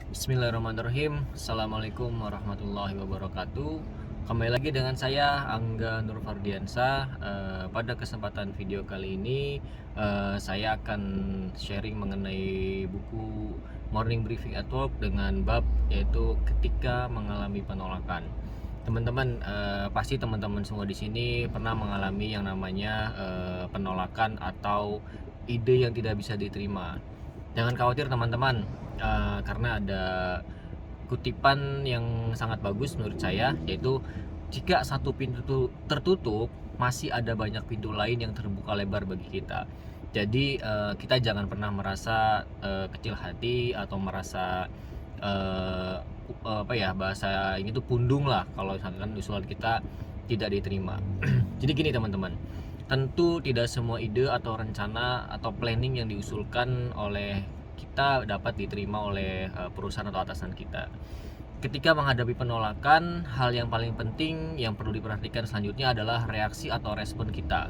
Bismillahirrahmanirrahim. Assalamualaikum warahmatullahi wabarakatuh. Kembali lagi dengan saya Angga Nur Fardiansa. Pada kesempatan video kali ini saya akan sharing mengenai buku Morning Briefing at Work dengan bab yaitu ketika mengalami penolakan. Teman-teman, pasti teman-teman semua di sini pernah mengalami yang namanya penolakan atau ide yang tidak bisa diterima. Jangan khawatir teman-teman, karena ada kutipan yang sangat bagus menurut saya, yaitu jika satu pintu tertutup, masih ada banyak pintu lain yang terbuka lebar bagi kita. Jadi kita jangan pernah merasa kecil hati atau merasa apa ya, bahasa ini tuh pundung lah kalau misalkan usulan kita tidak diterima. Jadi gini teman-teman, tentu tidak semua ide atau rencana atau planning yang diusulkan oleh kita dapat diterima oleh perusahaan atau atasan kita. Ketika menghadapi penolakan, hal yang paling penting yang perlu diperhatikan selanjutnya adalah reaksi atau respon kita.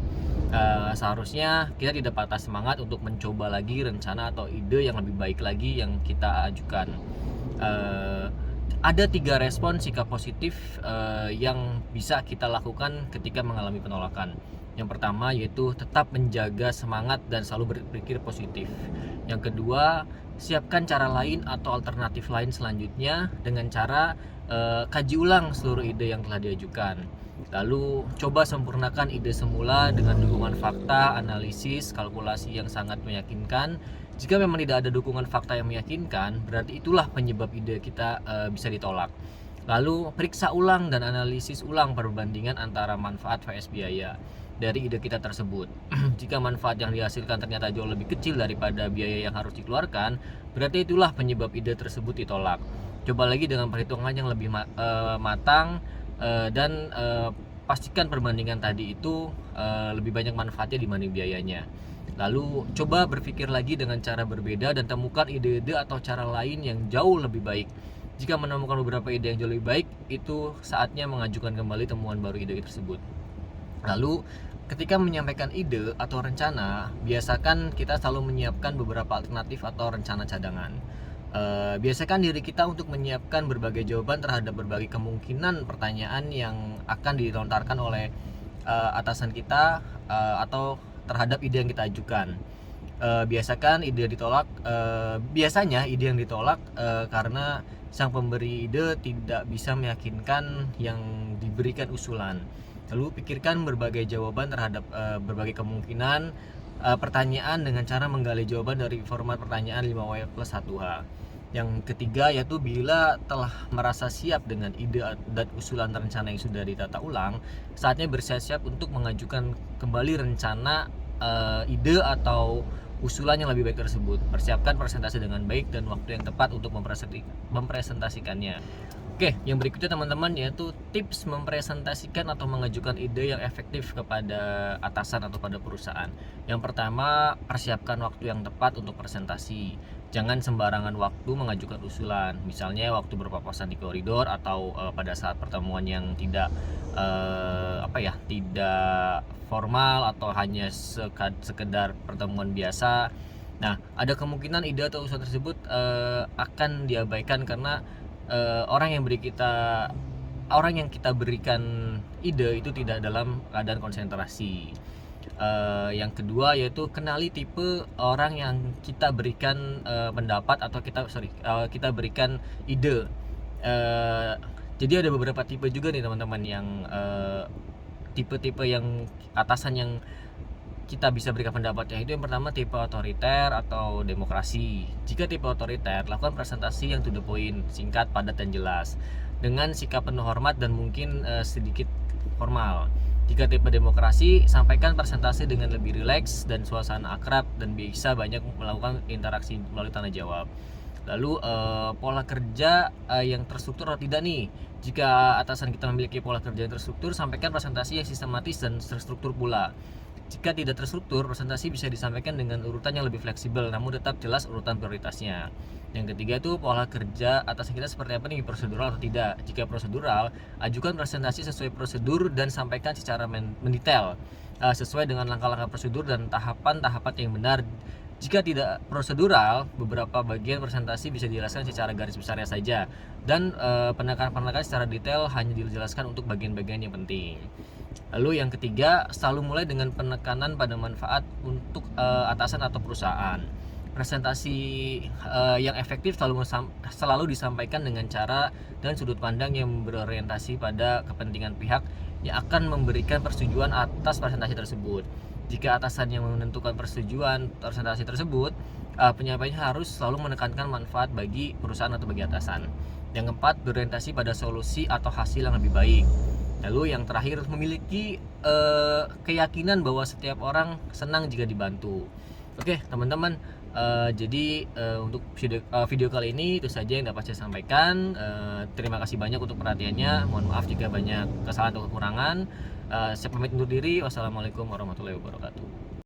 Seharusnya kita tidak patah semangat untuk mencoba lagi rencana atau ide yang lebih baik lagi yang kita ajukan. Ada 3 respon sikap positif yang bisa kita lakukan ketika mengalami penolakan. Yang pertama yaitu tetap menjaga semangat dan selalu berpikir positif. Yang kedua, siapkan cara lain atau alternatif lain selanjutnya dengan cara kaji ulang seluruh ide yang telah diajukan. Lalu coba sempurnakan ide semula dengan dukungan fakta, analisis, kalkulasi yang sangat meyakinkan. Jika memang tidak ada dukungan fakta yang meyakinkan, berarti itulah penyebab ide kita bisa ditolak. Lalu periksa ulang dan analisis ulang perbandingan antara manfaat vs biaya dari ide kita tersebut. Jika manfaat yang dihasilkan ternyata jauh lebih kecil daripada biaya yang harus dikeluarkan, berarti itulah penyebab ide tersebut ditolak. Coba lagi dengan perhitungan yang lebih matang dan pastikan perbandingan tadi itu lebih banyak manfaatnya dibanding biayanya. Lalu coba berpikir lagi dengan cara berbeda dan temukan ide-ide atau cara lain yang jauh lebih baik. Jika menemukan beberapa ide yang jauh lebih baik, itu saatnya mengajukan kembali temuan baru ide tersebut. Lalu ketika menyampaikan ide atau rencana, biasakan kita selalu menyiapkan beberapa alternatif atau rencana cadangan. Biasakan diri kita untuk menyiapkan berbagai jawaban terhadap berbagai kemungkinan pertanyaan yang akan dilontarkan oleh atasan kita atau terhadap ide yang kita ajukan. Biasakan ide ditolak, biasanya ide yang ditolak karena sang pemberi ide tidak bisa meyakinkan yang diberikan usulan. Lalu pikirkan berbagai jawaban terhadap berbagai kemungkinan pertanyaan dengan cara menggali jawaban dari format pertanyaan 5W plus 1H. Yang ketiga yaitu bila telah merasa siap dengan ide dan usulan rencana yang sudah ditata ulang, saatnya bersiap-siap untuk mengajukan kembali rencana, ide atau usulan yang lebih baik tersebut. Persiapkan presentasi dengan baik dan waktu yang tepat untuk mempresentasikannya. Oke, yang berikutnya teman-teman yaitu tips mempresentasikan atau mengajukan ide yang efektif kepada atasan atau pada perusahaan. Yang pertama, persiapkan waktu yang tepat untuk presentasi. Jangan sembarangan waktu mengajukan usulan. Misalnya waktu berpapasan di koridor atau pada saat pertemuan yang tidak tidak formal atau hanya sekedar pertemuan biasa. Nah, ada kemungkinan ide atau usulan tersebut akan diabaikan karena orang yang kita berikan ide itu tidak dalam keadaan konsentrasi. Yang kedua yaitu kenali tipe orang yang kita berikan pendapat atau kita berikan ide. Jadi ada beberapa tipe juga nih teman-teman yang tipe-tipe yang atasan yang kita bisa berikan pendapatnya itu. Yang pertama tipe otoriter atau demokrasi. Jika tipe otoriter, lakukan presentasi yang to the point, singkat, padat, dan jelas dengan sikap penuh hormat dan mungkin sedikit formal. Jika tipe demokrasi, sampaikan presentasi dengan lebih rileks dan suasana akrab dan bisa banyak melakukan interaksi melalui tanya jawab. Lalu pola kerja yang terstruktur atau tidak nih. Jika atasan kita memiliki pola kerja yang terstruktur, sampaikan presentasi yang sistematis dan terstruktur pula. Jika tidak terstruktur, presentasi bisa disampaikan dengan urutan yang lebih fleksibel, namun tetap jelas urutan prioritasnya. Yang ketiga itu pola kerja atasan kita seperti apa nih, prosedural atau tidak. Jika prosedural, ajukan presentasi sesuai prosedur dan sampaikan secara mendetail sesuai dengan langkah-langkah prosedur dan tahapan-tahapan yang benar. Jika tidak prosedural, beberapa bagian presentasi bisa dijelaskan secara garis besarnya saja, dan penekanan-penekanan secara detail hanya dijelaskan untuk bagian-bagian yang penting. Lalu yang ketiga, selalu mulai dengan penekanan pada manfaat untuk atasan atau perusahaan. Presentasi yang efektif selalu disampaikan dengan cara dan sudut pandang yang berorientasi pada kepentingan pihak yang akan memberikan persetujuan atas presentasi tersebut. Jika atasan yang menentukan persetujuan presentasi tersebut, penyampaiannya harus selalu menekankan manfaat bagi perusahaan atau bagi atasan. Yang keempat, berorientasi pada solusi atau hasil yang lebih baik. Lalu yang terakhir, memiliki keyakinan bahwa setiap orang senang jika dibantu. Oke teman-teman, jadi untuk video kali ini itu saja yang dapat saya sampaikan. Terima kasih banyak untuk perhatiannya. Mohon maaf jika banyak kesalahan atau kekurangan. Saya pamit undur diri. Wassalamualaikum warahmatullahi wabarakatuh.